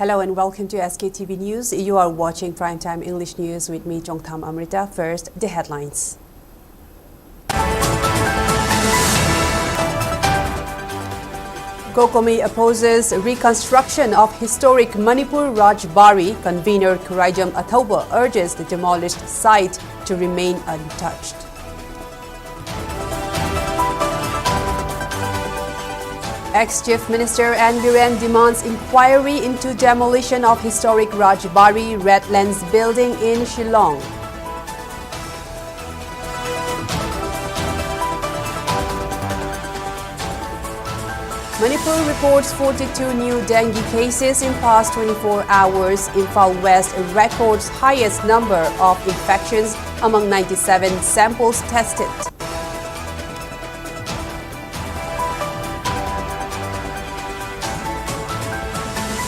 Hello and welcome to SKTV News. You are watching Primetime English News with me, Jongtam Amrita. First, the headlines. Kokomi opposes reconstruction of historic Manipur Rajbari. Convener Kurajam Athoba urges the demolished site to remain untouched. Ex-Chief Minister N. Biren demands inquiry into demolition of historic Rajbari Redlands building in Shillong. Manipur reports 42 new dengue cases in past 24 hours. Imphal West records highest number of infections among 97 samples tested.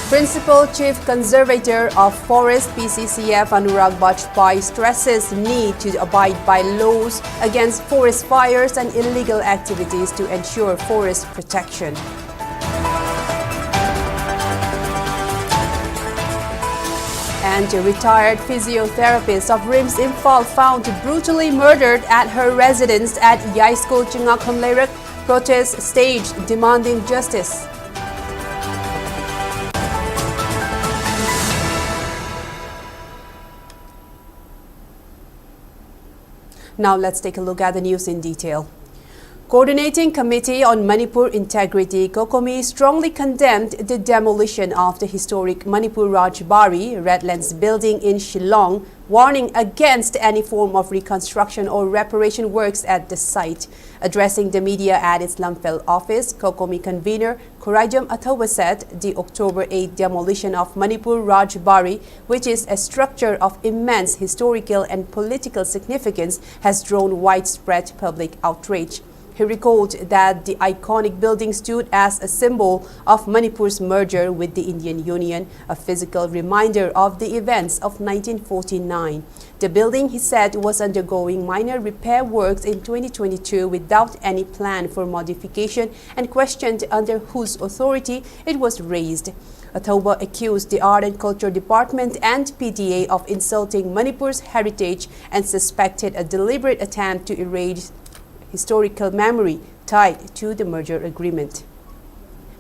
Principal Chief Conservator of Forest PCCF Anurag Bajpai stresses need to abide by laws against forest fires and illegal activities to ensure forest protection. And a retired physiotherapist of RIMS Imphal found brutally murdered at her residence at Yai School Chingakhamlerak protest staged demanding justice. Now let's take a look at the news in detail. Coordinating Committee on Manipur Integrity, Kokomi strongly condemned the demolition of the historic Manipur Rajbari Redlands building in Shillong, warning against any form of reconstruction or reparation works at the site. Addressing the media at its Lamphel office, Kokomi convener Kurajam Athoba said the October 8 demolition of Manipur Rajbari, which is a structure of immense historical and political significance, has drawn widespread public outrage. He recalled that the iconic building stood as a symbol of Manipur's merger with the Indian Union, a physical reminder of the events of 1949. The building, he said, was undergoing minor repair works in 2022 without any plan for modification and questioned under whose authority it was raised. Athoba accused the Art and Culture Department and PTA of insulting Manipur's heritage and suspected a deliberate attempt to erase historical memory tied to the merger agreement.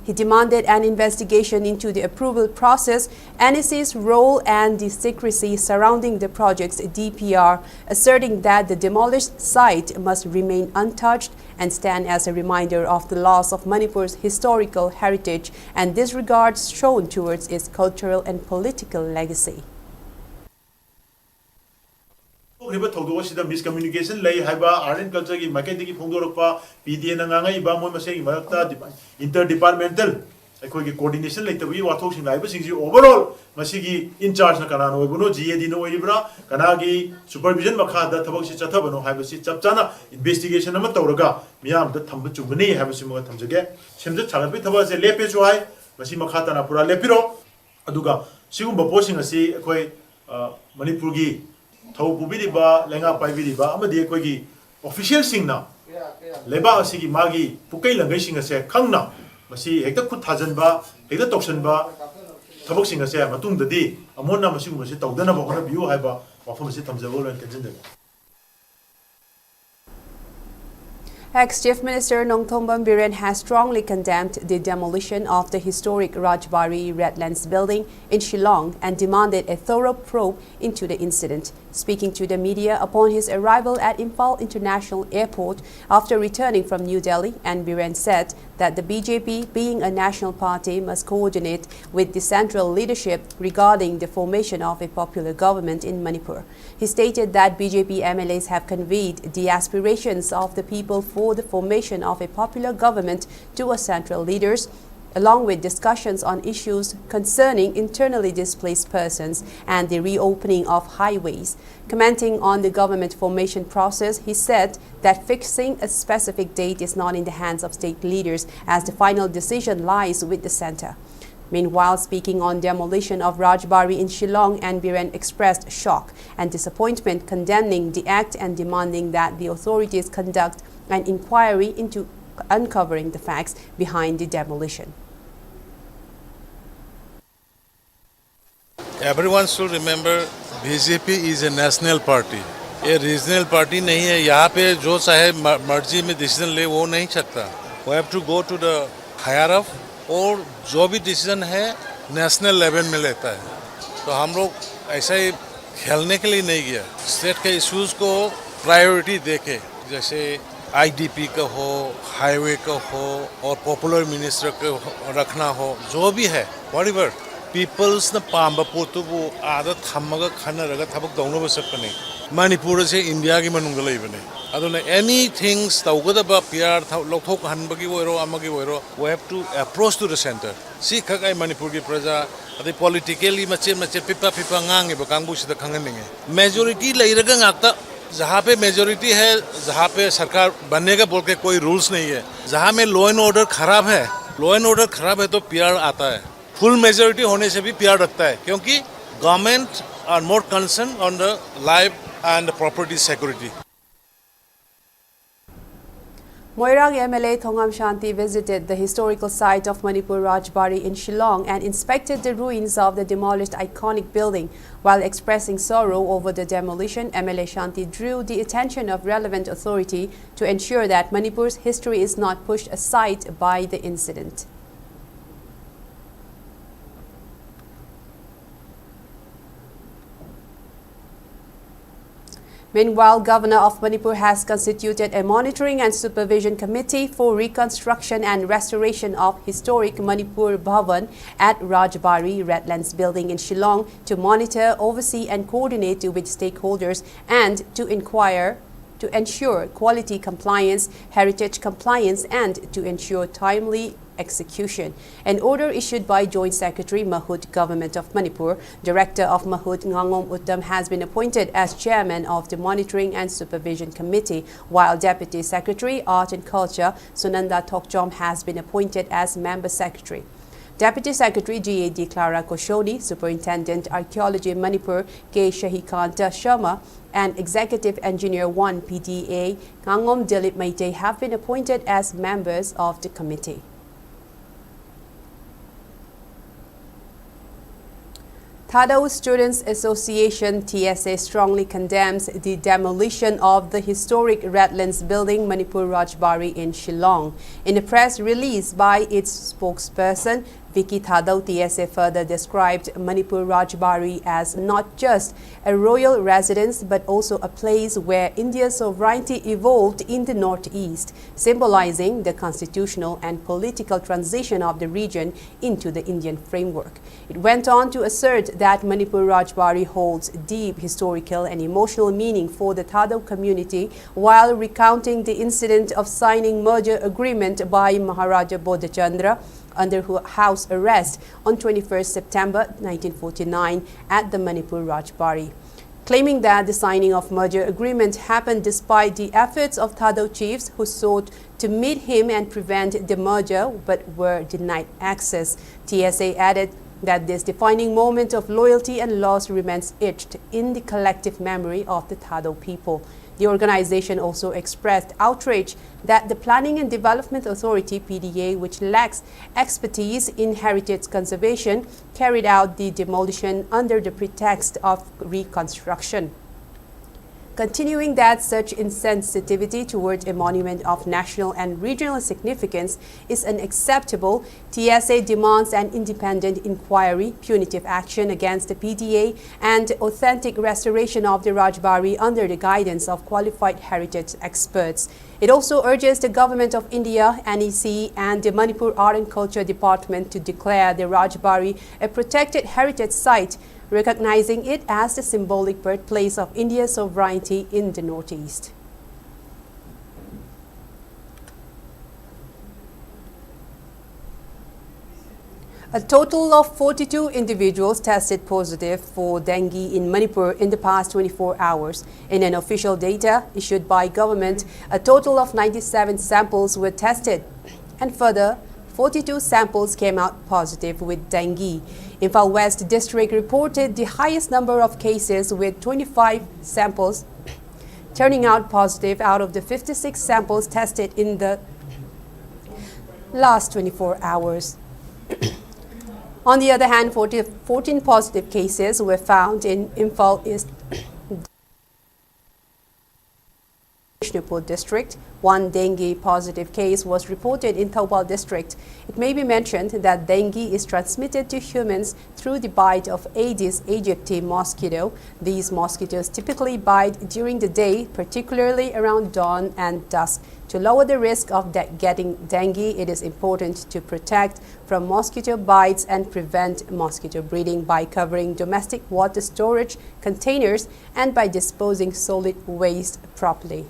He demanded an investigation into the approval process, NEC's role and the secrecy surrounding the project's DPR, asserting that the demolished site must remain untouched and stand as a reminder of the loss of Manipur's historical heritage and disregard shown towards its cultural and political legacy. Miscommunication lay haiba art and culture ki marketing ki phongdorokpa PDA na nga iba moi maseng marakta interdepartmental aikoi ki coordination lay tabi wathok sing laiba sing overall masigi in charge na kana no ibuno GAD no ibra kana gi supervision makha da thabak si chathabano haiba si chapchana investigation ama tawraga miyam da thamba chugani haiba si mo thamjage semje chalapi thaba se lepe chu hai masi makha ta na pura lepiro aduga sigumba posing asi aikoi Manipur gi thau bubiriba lenga paibiriba amadi akoigi official singna leba asigi magi pukai langai singa se khangna masi hekta khut thajanba hekta toksanba thabak singa se matung dadi amonna masi gumasi tawdana ba hona biu haiba wafam si thamjabo len tenjin. Ex-Chief Minister Nongthombam Biren has strongly condemned the demolition of the historic Rajbari Redlands building in Shillong and demanded a thorough probe into the incident. Speaking to the media upon his arrival at Imphal International Airport after returning from New Delhi, N. Biren said that the BJP, being a national party, must coordinate with the central leadership regarding the formation of a popular government in Manipur. He stated that BJP MLAs have conveyed the aspirations of the people for the formation of a popular government to a central leaders, along with discussions on issues concerning internally displaced persons and the reopening of highways. Commenting on the government formation process, he said that fixing a specific date is not in the hands of state leaders, as the final decision lies with the center. Meanwhile, speaking on demolition of Rajbari in Shillong, N. Biren expressed shock and disappointment, condemning the act and demanding that the authorities conduct an inquiry into uncovering the facts behind the demolition. Everyone should remember BJP is a national party. ये regional party नहीं है. यहाँ पे जो चाहे मर्जी में decision ले वो नहीं सकता. We have to go to the higher up और जो भी डिसीजन है नेशनल लेवल में लेता है. तो हम लोग ऐसा ही खेलने के लिए नहीं गया. स्टेट के इश्यूज को प्रायोरिटी देके, जैसे IDP का हो, हाईवे का हो और पॉपुलर मिनिस्टर को रखना हो, जो भी है whatever. People's na pamba potu bu ada thamaga khana raga thabak dongno basakane. Manipur se India ki manunga leibane. Aduna anything tawgada ba PR lokthok hanbagi oiro amagi oiro, we have to approach to the center. Si khakai Manipur ki praja adi politically mache pipa ngange ba kangbu sida khanganinge. Majority leiraga ngakta जहाँ पे majority है, जहाँ पे सरकार बनने का बोल के कोई रूल्स नहीं है. जहाँ में लॉ एंड ऑर्डर खराब है तो PR आता है. फुल मेजोरिटी होने से भी PR रखता है, क्योंकि government are more concern on the life and property security. Moirang MLA Thongam Shanti visited the historical site of Manipur Rajbari in Shillong and inspected the ruins of the demolished iconic building. While expressing sorrow over the demolition, MLA Shanti drew the attention of relevant authority to ensure that Manipur's history is not pushed aside by the incident. Meanwhile, Governor of Manipur has constituted a monitoring and supervision committee for reconstruction and restoration of historic Manipur Bhavan at Rajbari Redlands building in Shillong to monitor, oversee and coordinate with stakeholders and to ensure quality compliance, heritage compliance and to ensure timely execution. An order issued by Joint Secretary Mahut, Government of Manipur, Director of Mahut Ngangom Uttam has been appointed as Chairman of the Monitoring and Supervision Committee, while Deputy Secretary Art and Culture Sunanda Tokjom has been appointed as Member Secretary. Deputy Secretary GAD Clara Koshoni, Superintendent Archaeology Manipur K. Shahikanta Sharma, and Executive Engineer 1 PDA Ngangom Dilip Maite have been appointed as members of the committee. Thadao Students Association TSA strongly condemns the demolition of the historic Redlands building Manipur Rajbari in Shillong. In a press release by its spokesperson, Vicky Thadao, TSA further described Manipur Rajbari as not just a royal residence but also a place where India's sovereignty evolved in the northeast, symbolizing the constitutional and political transition of the region into the Indian framework. It went on to assert that Manipur Rajbari holds deep historical and emotional meaning for the Thadao community, while recounting the incident of signing merger agreement by Maharaja Bodhchandra under house arrest on 21st September 1949 at the Manipur Rajbari, claiming that the signing of merger agreement happened despite the efforts of Thadao chiefs who sought to meet him and prevent the merger but were denied access. TSA added that this defining moment of loyalty and loss remains etched in the collective memory of the Thadao people. The organization also expressed outrage that the Planning and Development Authority (PDA), which lacks expertise in heritage conservation, carried out the demolition under the pretext of reconstruction. Continuing that such insensitivity towards a monument of national and regional significance is unacceptable, TSA demands an independent inquiry, punitive action against the PDA, and authentic restoration of the Rajbari under the guidance of qualified heritage experts. It also urges the Government of India, NEC, and the Manipur Art and Culture Department to declare the Rajbari a protected heritage site, recognizing it as the symbolic birthplace of India's sovereignty in the Northeast. A total of 42 individuals tested positive for dengue in Manipur in the past 24 hours. In an official data issued by government, a total of 97 samples were tested, and further 42 samples came out positive with dengue. Imphal West District reported the highest number of cases with 25 samples turning out positive out of the 56 samples tested in the last 24 hours. On the other hand, 14 positive cases were found in Imphal East district. One dengue positive case was reported in Thoubal district. It may be mentioned that dengue is transmitted to humans through the bite of Aedes aegypti mosquito. These mosquitoes typically bite during the day, particularly around dawn and dusk. To lower the risk of getting dengue, it is important to protect from mosquito bites and prevent mosquito breeding by covering domestic water storage containers and by disposing solid waste properly.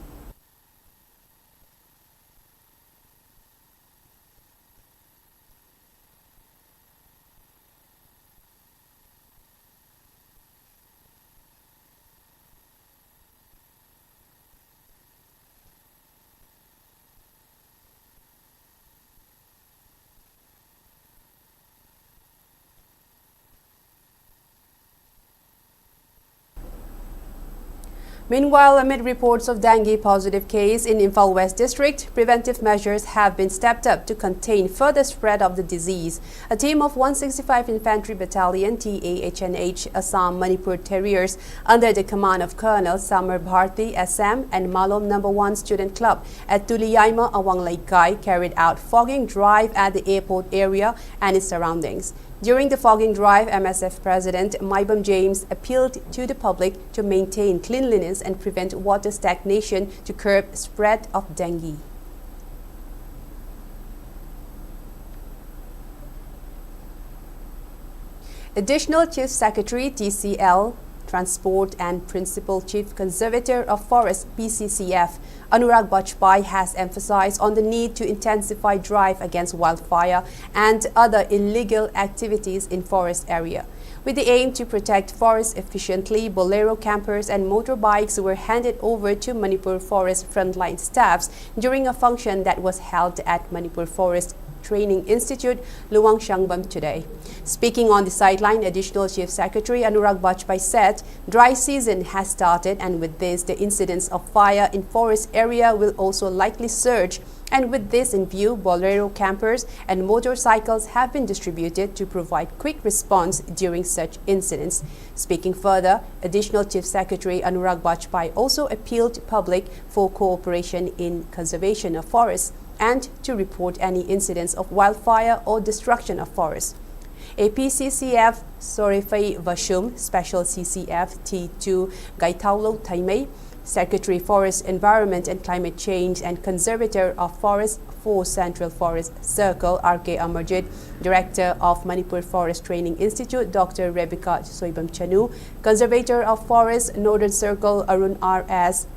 Meanwhile, amid reports of dengue positive case in Imphal West District, preventive measures have been stepped up to contain further spread of the disease. A team of 165 Infantry Battalion TAHNH Assam Manipur Terriers under the command of Colonel Samar Bharti SM and Malom No. 1 Student Club at Tuliyaima Awang Laikai carried out fogging drive at the airport area and its surroundings. During the fogging drive, MSF President Maibam James appealed to the public to maintain cleanliness and prevent water stagnation to curb spread of dengue. Additional Chief Secretary TCL Transport and Principal Chief Conservator of Forest PCCF Anurag Bajpai has emphasized on the need to intensify drive against wildfire and other illegal activities in forest area. With the aim to protect forests efficiently, bolero campers and motorbikes were handed over to Manipur Forest frontline staffs during a function that was held at Manipur Forest Training Institute, Luang Shangbam today. Speaking on the sideline, Additional Chief Secretary Anurag Bajpai said dry season has started, and with this, the incidence of fire in forest area will also likely surge. And with this in view, bolero campers and motorcycles have been distributed to provide quick response during such incidents. Speaking further, Additional Chief Secretary Anurag Bajpai also appealed to public for cooperation in conservation of forests and to report any incidents of wildfire or destruction of forests. APCCF Sorifai Vashum, Special CCF T2 Gaitaulo Taimei, Secretary Forest Environment and Climate Change and Conservator of Forest for Central Forest Circle RK Amarjit, Director of Manipur Forest Training Institute Dr. Rebecca Soibam Chanu, Conservator of Forest Northern Circle Arun R.S.,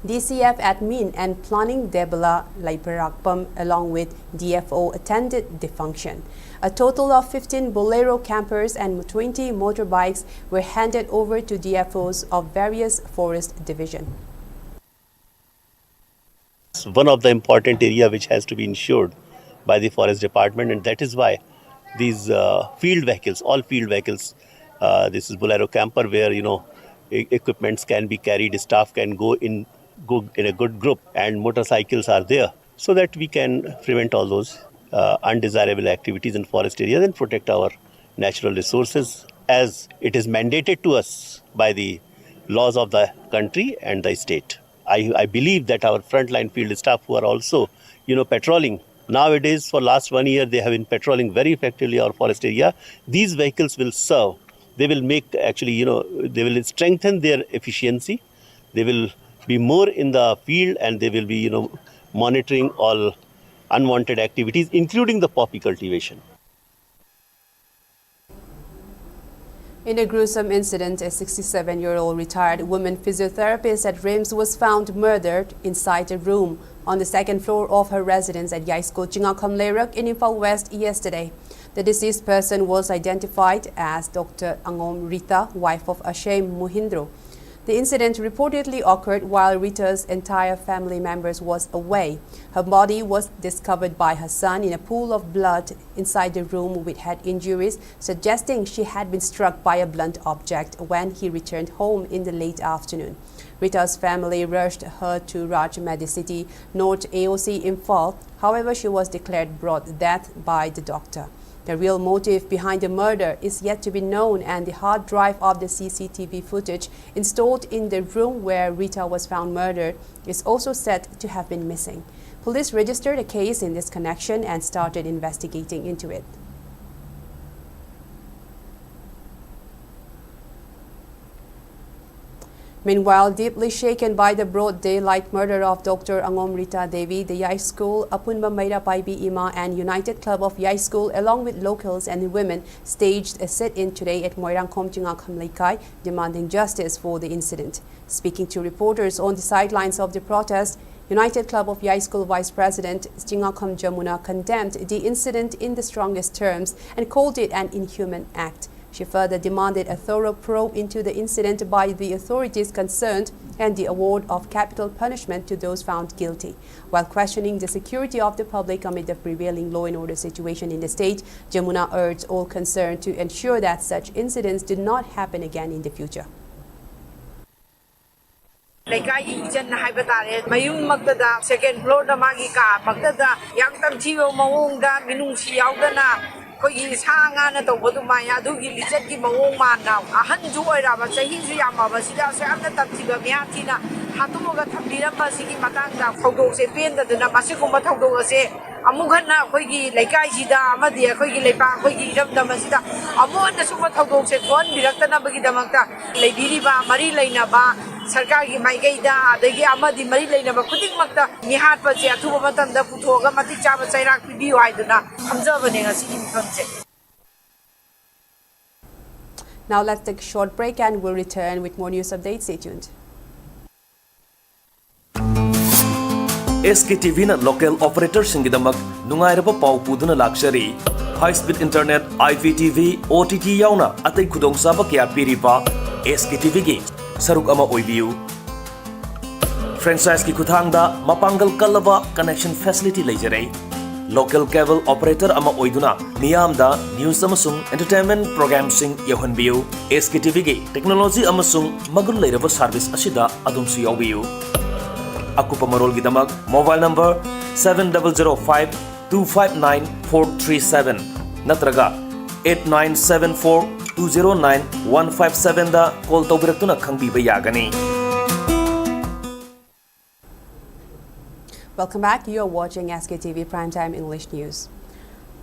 DCF Admin and Planning Debala Laiparakpam along with DFO attended the function. A total of 15 bolero campers and 20 motorbikes were handed over to DFOs of various forest divisions. One of the important area which has to be ensured by the forest department, and that is why these field vehicles, all field vehicles, this is bolero camper where equipments can be carried, staff can go in a good group, and motorcycles are there, so that we can prevent all those undesirable activities in forest areas and protect our natural resources as it is mandated to us by the laws of the country and the state. I believe that our frontline field staff who are also patrolling nowadays, for last 1 year they have been patrolling very effectively our forest area. These vehicles will serve, they will make they will strengthen their efficiency, they will be more in the field, and they will be monitoring all unwanted activities, including the poppy cultivation. In a gruesome incident, a 67-year-old retired woman physiotherapist at RIMS was found murdered inside a room on the second floor of her residence at Yaisko Chingakam Lerak in Imphal West yesterday. The deceased person was identified as Dr. AMRITA, wife of Ashem Muhindro. The incident reportedly occurred while Rita's entire family members was away. Her body was discovered by her son in a pool of blood inside the room with head injuries, suggesting she had been struck by a blunt object when he returned home in the late afternoon. Rita's family rushed her to Raj Medicity North AOC Imphal. However, she was declared brought death by the doctor. The real motive behind the murder is yet to be known, and the hard drive of the CCTV footage installed in the room where Rita was found murdered is also said to have been missing. Police registered a case in this connection and started investigating into it. Meanwhile, deeply shaken by the broad daylight murder of Dr. AMRITA Devi, the Yai School, Apunba Maira Paibi Ima and United Club of Yai School, along with locals and women, staged a sit-in today at Moirangkom Chingakham Laikai, demanding justice for the incident. Speaking to reporters on the sidelines of the protest, United Club of Yai School Vice President Chingakham Jamuna condemned the incident in the strongest terms and called it an inhuman act. She further demanded a thorough probe into the incident by the authorities concerned and the award of capital punishment to those found guilty. While questioning the security of the public amid the prevailing law and order situation in the state, Jamuna urged all concerned to ensure that such incidents do not happen again in the future. Laikai ijan haiba tare mayung magdada second floor da magi ka magdada yang tam chiwo mawong da minung siyaw da na koi sa nga na to bodu maya du gi lijat gi mawong man na ahan ju oira ba sahi ju yama ba sida sa amna tam chiba mya thina hatumo ga thambira ba sigi matang da phogdo se pen da na masi ko ma thogdo se amugan na koi gi laikai sida amadi koi gi leipa koi gi ram da masida amon na suma thogdo se kon birakta na bagi damakta leibiri ba mari leina ba Sarkar ki Maigada, the Amadi Marilena, Kuting Makta, Mihat Patia, Tubatan, the Putoga, Matichava, Sairak, Biu, I do not observing us in concept. Now let's take a short break and we'll return with more news updates. Stay tuned. SKTV na local operator singidamak nungairaba pau puduna luxury high speed internet IPTV OTT yauna atay khudong saba kya piripa SKTV gi saruk ama oibiu franchise ki kuthangda mapangal kalaba connection facility leijare local cable operator ama oiduna miyamda news amasung entertainment programs sing yahonbiu SKTV gi technology amasung magun leiraba service asida adumsu yawiu akupa marol gidamak mobile number 7005259437 natraga 8974209157 da call tawbiratuna khangbiba yagani. Welcome back. You are watching Sktv's Primetime English News.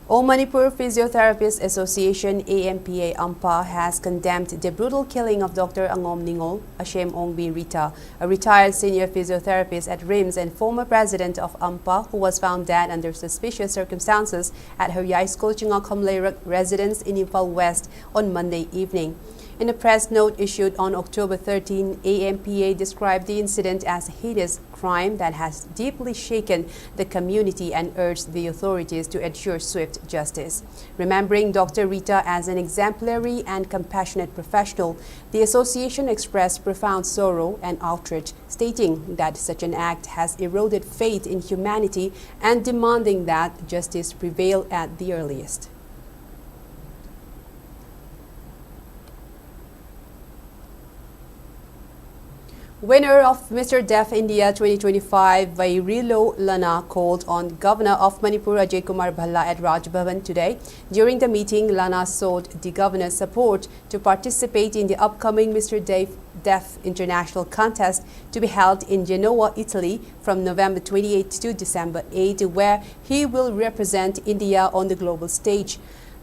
All Manipur Physiotherapists Association AMPA AMPA has condemned the brutal killing of Dr. Angom Ningol Ashem Ongbi Rita, a retired senior physiotherapist at RIMS and former president of AMPA, who was found dead under suspicious circumstances at her Yai School Chingakham Laikai residence in Imphal West on Monday evening. In a press note issued on October 13, AMPA described the incident as a heinous crime that has deeply shaken the community and urged the authorities to ensure swift justice. Remembering Dr. Rita as an exemplary and compassionate professional, the association expressed profound sorrow and outrage, stating that such an act has eroded faith in humanity and demanding that justice prevail at the earliest. Winner of Mr. Deaf India 2025, Vairilo Lana, called on Governor of Manipur Ajay Kumar Bhalla at Raj Bhavan today. During the meeting, Lana sought the governor's support to participate in the upcoming Mr. Deaf International Contest to be held in Genoa, Italy from November 28 to December 8, where he will represent India on the global stage.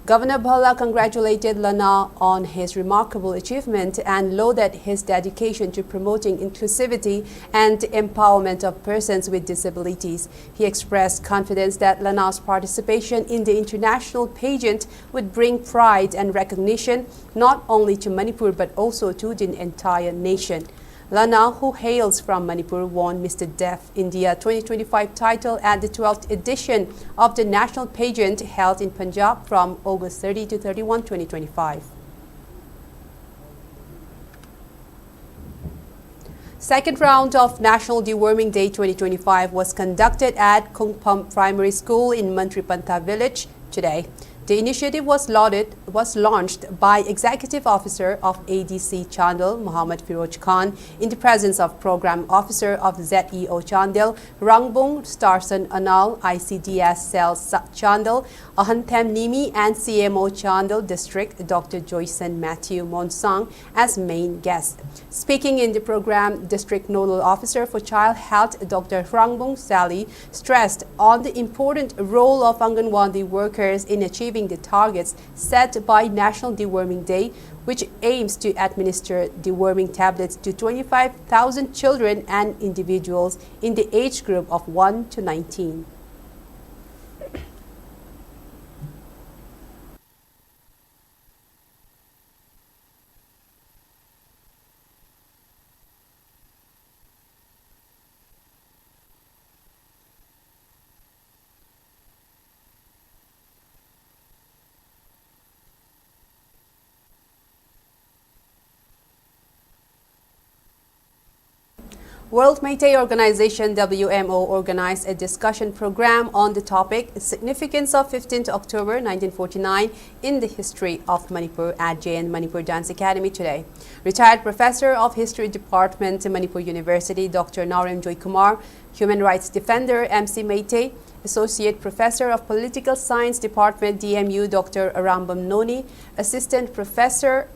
Governor Bhalla congratulated Lana on his remarkable achievement and lauded his dedication to promoting inclusivity and empowerment of persons with disabilities. He expressed confidence that Lana's participation in the international pageant would bring pride and recognition not only to Manipur but also to the entire nation. Lana, who hails from Manipur, won Mr. Deaf India 2025 title at the 12th edition of the national pageant held in Punjab from August 30 to 31, 2025. Second round of National Deworming Day 2025 was conducted at Kungpam Primary School in Mantripanta Village today. The initiative was launched by Executive Officer of ADC Chandel, Muhammad Firoj Khan, in the presence of Program Officer of ZEO Chandel, Rangbong Starson Anal, ICDS Cell Chandel, Ahantem Nimi, and CMO Chandel District, Dr. Joyson Matthew Monsang, as main guests. Speaking in the program, District Nodal Officer for Child Health, Dr. Rangbong Sally, stressed on the important role of Anganwadi workers in achieving the targets set by National Deworming Day, which aims to administer deworming tablets to 25,000 children and individuals in the age group of 1 to 19. World Meitei Organization WMO organized a discussion program on the topic Significance of 15th October 1949 in the History of Manipur at JN Manipur Dance Academy today. Retired Professor of History Department, Manipur University, Dr. Narem Joy Kumar, Human Rights Defender, MC Meitei, Associate Professor of Political Science Department, DMU, Dr. Arambam Noni, Assistant Professor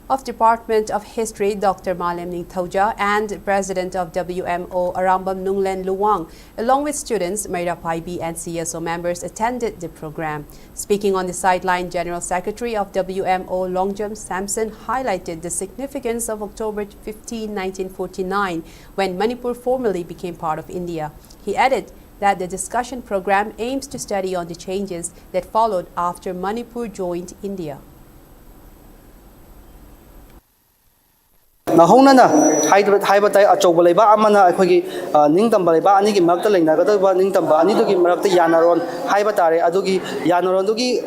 of Department of History, Dr. Malem Ningthauja, and President of WMO, Arambam Nunglen Luwang, along with students, Mayra Paibi, and CSO members attended the program. Speaking on the sideline, General Secretary of WMO, Longjam Samson, highlighted the significance of October 15, 1949, when Manipur formally became part of India. He added that the discussion program aims to study on the changes that followed after Manipur joined India. Nahonana haibatai achouba leiba amana akhoi ningtamba leiba ani gi marakta leinagadaba ningtamba ani dugi marakta yanaron haibatare adugi yanaron dugi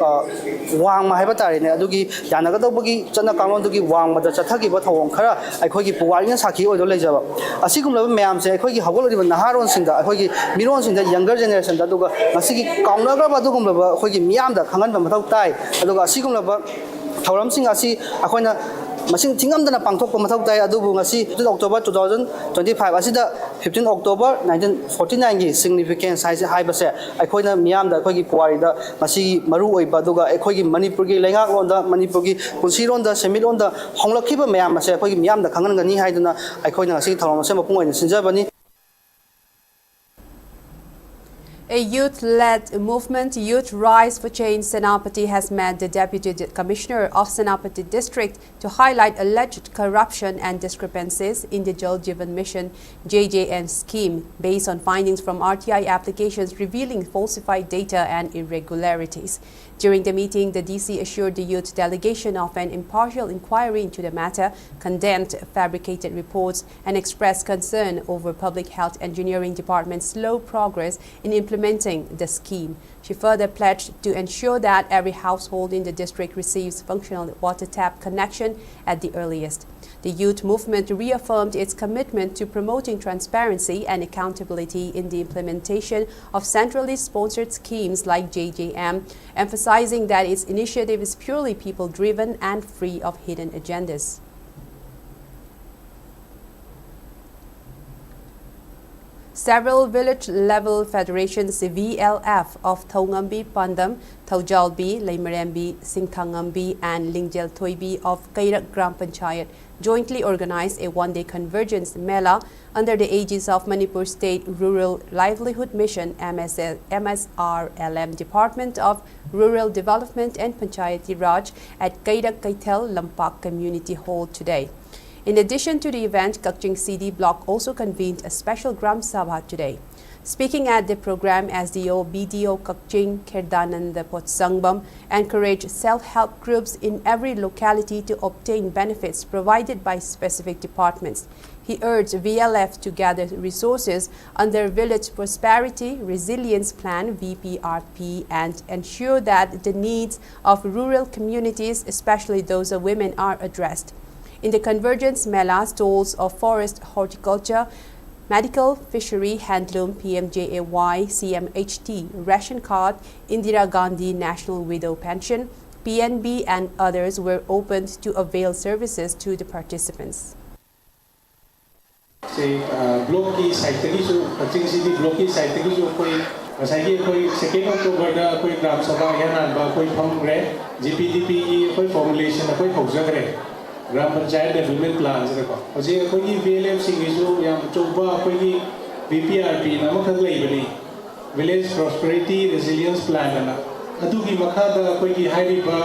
wang ma haibatare ne adugi yanagadabagi chana kanglon dugi wang ma da chathagi ba thawong khara akhoi gi puwari na sakhi oido leijaba asigum laba mayam se akhoi gi hagoloriba naharon singda akhoi gi miron singda younger generation da duga asigi kaungnaga ba dugum laba akhoi gi miyam da khangan ba mathau tai aduga asigum laba thawram sing asi akhoina Masing tingamdana pangthok pa mathau tai adubu ngasi 15 October 2025 asida 15 October 1949 gi significance haibase aikoina miyamda aikogi puari da masi maru oiba duga aikogi Manipur gi lengak londa Manipur gi punsiron da semilon da honglakhiba miyam mase aikogi miyamda khangangani haiduna aikoina ngasi thalom se mapung oina sinjabani. A youth-led movement, Youth Rise for Change Senapati, has met the Deputy Commissioner of Senapati District to highlight alleged corruption and discrepancies in the Jal Jeevan Mission JJM scheme based on findings from RTI applications revealing falsified data and irregularities. During the meeting, the DC assured the youth delegation of an impartial inquiry into the matter, condemned fabricated reports, and expressed concern over Public Health Engineering Department's slow progress in implementing the scheme. She further pledged to ensure that every household in the district receives functional water tap connection at the earliest. The youth movement reaffirmed its commitment to promoting transparency and accountability in the implementation of centrally sponsored schemes like JJM, emphasizing that its initiative is purely people-driven and free of hidden agendas. Several village-level federations VLF of Thongambi Pandam, Thaujalbi, Leimarembi, Singthangambi and Lingjel Thoibi of Kairak Gram Panchayat jointly organized a one-day convergence mela under the aegis of Manipur State Rural Livelihood Mission MSRLM Department of Rural Development and Panchayati Raj at Kairak Kaitel Lampak Community Hall today. In addition to the event, Kakching CD Block also convened a special Gram Sabha today. Speaking at the program, SDO BDO Kakching Kerdananda Potsangbam encouraged self-help groups in every locality to obtain benefits provided by specific departments. He urged VLF to gather resources under Village Prosperity Resilience Plan VPRP and ensure that the needs of rural communities, especially those of women, are addressed. In the Convergence Mela, stalls of forest horticulture, medical, fishery, handloom, PMJAY, CMHT, ration card, Indira Gandhi National Widow Pension, PNB and others were opened to avail services to the participants. Block की site की जो पच्चीस city block की site की जो कोई मसाइल कोई 2 October दा कोई ग्राम सभा या नानबा कोई फॉर्म रे GPDP की कोई formulation कोई होजक रे ग्राम पंचायत डेवलपमेंट प्लान से को अजे कोई की VLF सिंह जो या चौबा कोई की VPRP नाम खत ले बनी Village Prosperity Resilience Plan ना अदु की मखा दा कोई की हाई बा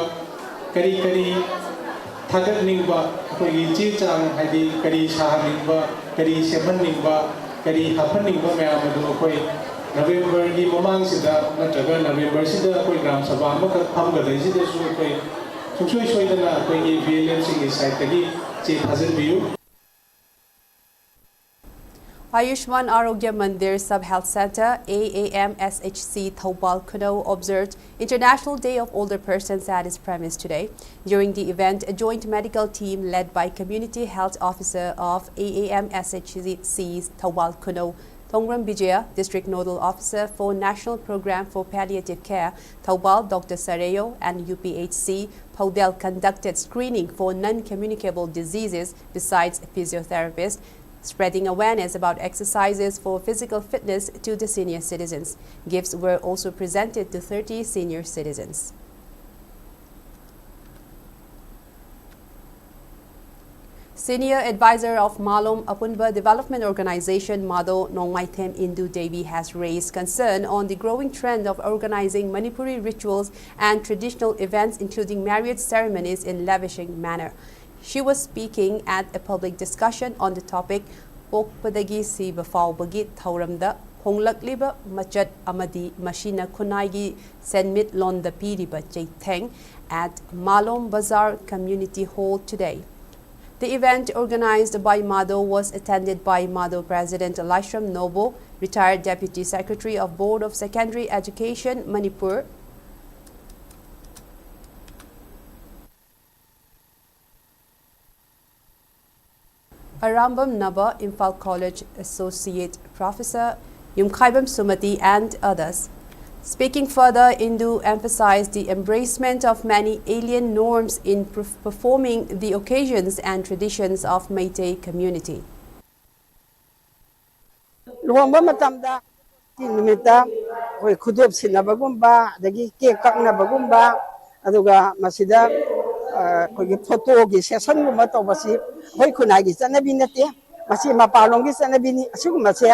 करी करी थागत निंबा कोई की चीज चांग हाई करी शाह निंबा करी सेवन निंबा करी हाफन निंबा में आमदो कोई November की ममांग सिदा नत्रगा November सिदा कोई ग्राम सभा में कर फम कर रही सिदा सो कोई सुसुई सोई दना कोई की VLM सिंह साइट तकी चीज हाजिर view Ayushman Arogya Mandir Sub-Health Center, AAMSHC Thoubal Kuno observed International Day of Older Persons at its premise today. During the event, a joint medical team led by Community Health Officer of AAMSHC's Thoubal Kuno, Thongram Bijaya, District Nodal Officer for National Program for Palliative Care, Thoubal Dr. Sarayo, and UPHC, Podel conducted screening for non-communicable diseases besides physiotherapists, spreading awareness about exercises for physical fitness to the senior citizens. Gifts were also presented to 30 senior citizens. Senior advisor of Malom Apunba Development Organization, Mado Nongmaithem Indu Devi, has raised concern on the growing trend of organizing Manipuri rituals and traditional events, including marriage ceremonies, in lavishing manner. She was speaking at a public discussion on the topic Pokpadagi Si Bafawbagi Thauramda Honglakliba Machat Amadi Mashina Kunaigi Senmit Londa Piriba Jaitheng at Malom Bazaar Community Hall today. The event, organized by Mado, was attended by Mado President Elishram Nobo, retired Deputy Secretary of Board of Secondary Education, Manipur, Arambam Naba, Imphal College Associate Professor Yumkhaibam Sumati, and others. Speaking further, Indu emphasized the embracement of many alien norms in performing the occasions and traditions of Meitei community. Luwamba matamda tinumita hoy khudop sinabagumba dagi ke kaknabagumba aduga masida kogi photo gi session guma tobasi hoy khunagi chanabi nate masi mapalongi chanabi ni asiguma se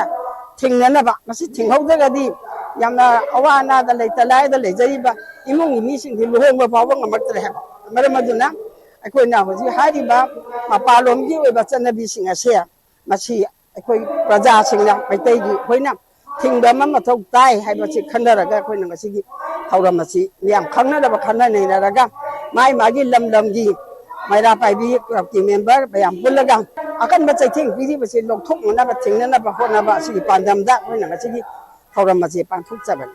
thingnana ba masi thinghawdagadi yamna awana da leitalai da lejaiba imung ni sing luhongba bawa ngamaktre ha maramaduna akoina hoji hariba mapalongi we bachanabi singa se masi akoi praja singna maitai gi hoina thingba ma thok tai haibachi khandaraga akoina masigi thauramasi yam khangna da khana nei raga mai magi lam gi maira pai bi committee member bayam bulaga akan bachai thing bi basi lok thok na ba thingna na ba hona ba sigi pandam da hoina masigi thauramasi pan thuk chaban.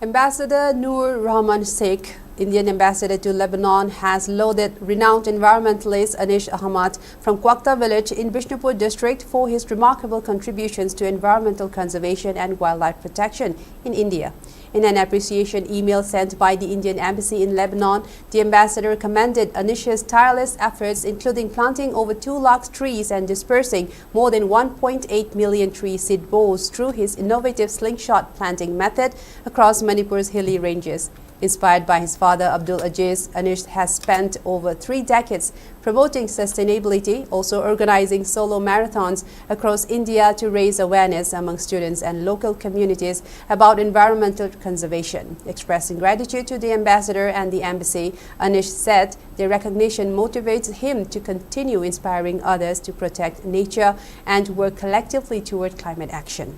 Ambassador Noor Rahman Sheikh, Indian ambassador to Lebanon, has lauded renowned environmentalist Anish Ahmad from Kwakta village in Bishnupur district for his remarkable contributions to environmental conservation and wildlife protection in India. In an appreciation email sent by the Indian Embassy in Lebanon, the ambassador commended Anish's tireless efforts, including planting over 2 lakh trees and dispersing more than 1.8 million tree seed balls through his innovative slingshot planting method across Manipur's hilly ranges. Inspired by his father Abdul Aziz, Anish has spent over 3 decades promoting sustainability, also organizing solo marathons across India to raise awareness among students and local communities about environmental conservation. Expressing gratitude to the ambassador and the embassy, Anish said their recognition motivates him to continue inspiring others to protect nature and work collectively toward climate action.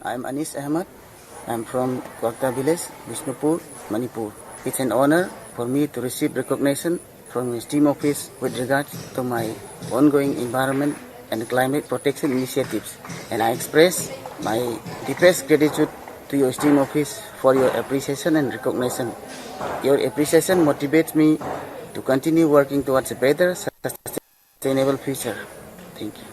I'm Anish Ahmad. I'm from Kwakta village, Bishnupur, Manipur. It's an honor for me to receive recognition from his team office with regards to my ongoing environment and climate protection initiatives. And I express my deepest gratitude to your team office for your appreciation and recognition. Your appreciation motivates me to continue working towards a better, sustainable future. Thank you.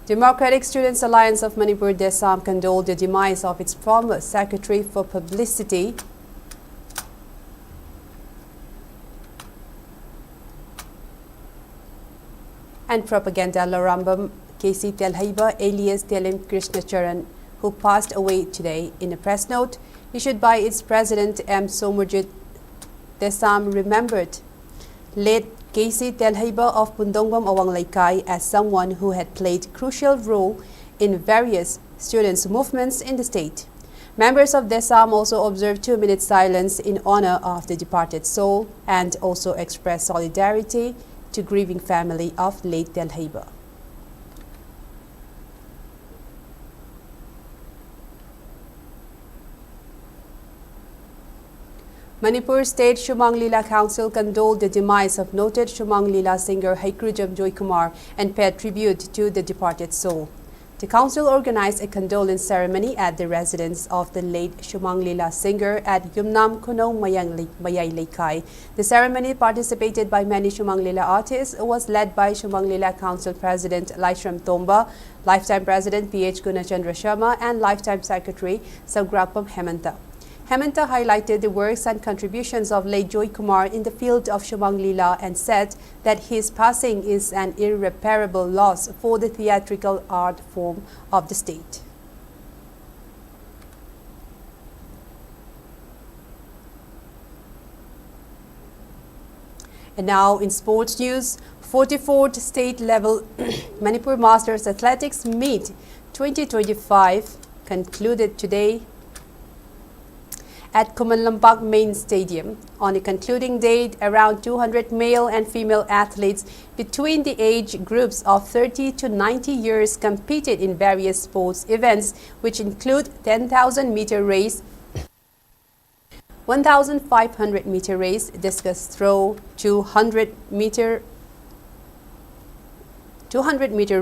Democratic Students Alliance of Manipur Desam condoled the demise of its former Secretary for Publicity and Propaganda Larambam KC Telhaiba alias Telim Krishnacharan, who passed away today. In a press note issued by its president M. Somurjit, Desam remembered late KC Telhaiba of Pundongwam Awang Laikai as someone who had played crucial role in various students' movements in the state. Members of Desam also observed 2-minute silence in honor of the departed soul and also expressed solidarity to grieving family of late Telhaiba. Manipur State Shumang Lila Council condoled the demise of noted Shumang Lila singer Haikrujam Joy Kumar and paid tribute to the departed soul. The council organized a condolence ceremony at the residence of the late Shumang Lila singer at Yumnam Kuno Mayay Laikai. The ceremony, participated by many Shumang Lila artists, was led by Shumang Lila Council President Laishram Tomba, Lifetime President P.H. Gunachandra Sharma, and Lifetime Secretary Saugrapam Hemanta. Hemanta highlighted the works and contributions of late Joy Kumar in the field of Shumang Lila and said that his passing is an irreparable loss for the theatrical art form of the state. And now in sports news, 44th state level Manipur Masters Athletics Meet 2025 concluded today at Kumanlampak Main Stadium. On the concluding date, around 200 male and female athletes between the age groups of 30 to 90 years competed in various sports events, which include 10,000 meter race, 1,500 meter race, discus throw, 200 meter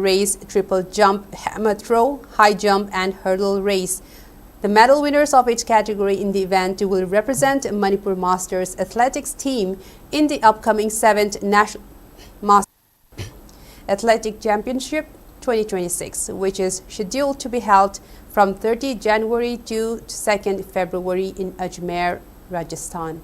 race, triple jump, hammer throw, high jump, and hurdle race. The medal winners of each category in the event will represent Manipur Masters Athletics team in the upcoming 7th National Masters Athletic Championship 2026, which is scheduled to be held from 30 January to 2nd February in Ajmer, Rajasthan.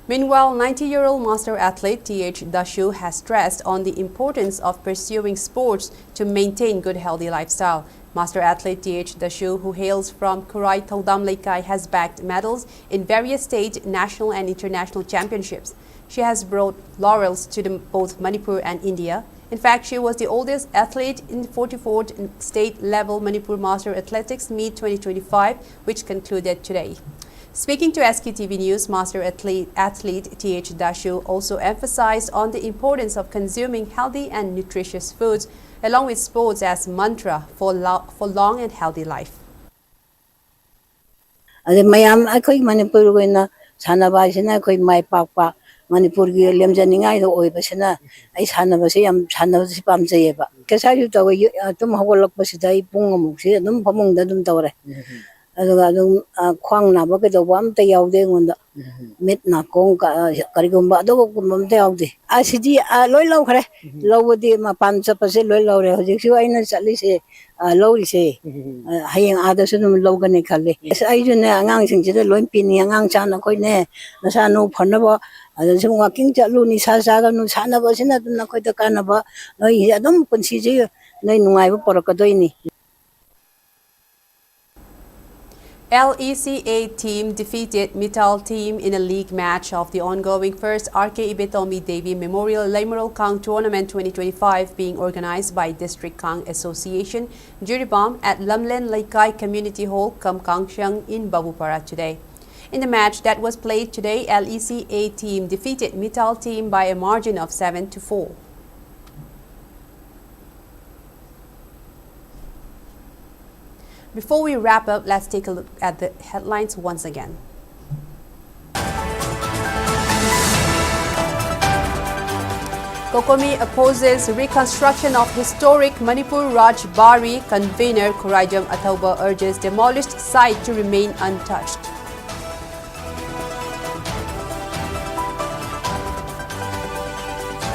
Meanwhile, 90-year-old master athlete T.H. Dashu has stressed on the importance of pursuing sports to maintain good healthy lifestyle. Master athlete T.H. Dashu, who hails from Kurai Thaudam Laikai, has bagged medals in various state, national and international championships. She has brought laurels to both Manipur and India. In fact, she was the oldest athlete in the 44th state-level Manipur Master Athletics Meet 2025, which concluded today. Speaking to SKTV News, Master Athlete T.H. Dashu also emphasized on the importance of consuming healthy and nutritious foods, along with sports as mantra for long and healthy life. Mayam ako'y Manipur ko na sanaba sina ako'y may pakpa Manipur gi lemjaningai do oi basina ai sanaba si am sanaba si pamjay ba kasayu taw tum hawalak basida ipung amuk si dum pamung da dum tawre aduga dum khwang na ba ke do bam te yaude ngonda mit na kong ka karigumba do ko bam te yaude asidi loi lau khare lawdi ma pan cha pase loi lau re hojik si aina chali se loi se hayeng ada su dum lau gane khale ai ju ne angang sing ji de loi pin angang cha na koi ne na sa no phon ba ada sum walking cha lu ni sa ga nu sa na ba sin na dum na koi ta kana ba loi adum punsi ji nei nungai ba por ka doi ni. LECA team defeated Mittal team in a league match of the ongoing first RK Ibetomi Devi Memorial Limeral Kang Tournament 2025 being organized by District Kang Association, Jiribam at Lamlen Laikai Community Hall, Kamkangshang in Babupara today. In the match that was played today, LECA team defeated Mittal team by a margin of 7-4. Before we wrap up, let's take a look at the headlines once again. Kokomi opposes reconstruction of historic Manipur Rajbari. Convener Khuraijam Athauba urges demolished site to remain untouched.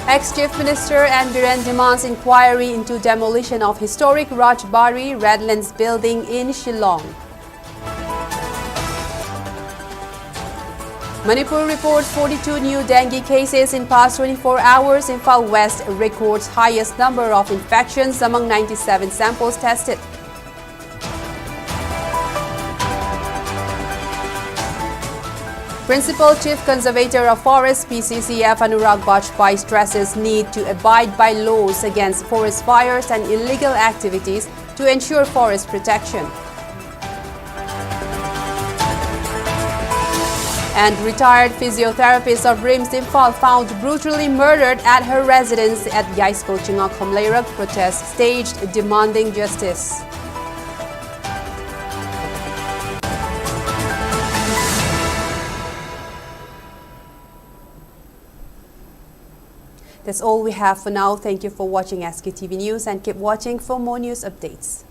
Ex-Chief Minister and Biren demands inquiry into demolition of historic Rajbari Redlands building in Shillong. Manipur reports 42 new dengue cases in past 24 hours. Imphal West records highest number of infections among 97 samples tested. Principal Chief Conservator of Forests PCCF Anurag Bajpai stresses need to abide by laws against forest fires and illegal activities to ensure forest protection. And retired physiotherapist of RIMS Imphal found brutally murdered at her residence at Yaisko Chingak Khomleirak. Protest staged demanding justice. That's all we have for now. Thank you for watching SKTV News and keep watching for more news updates.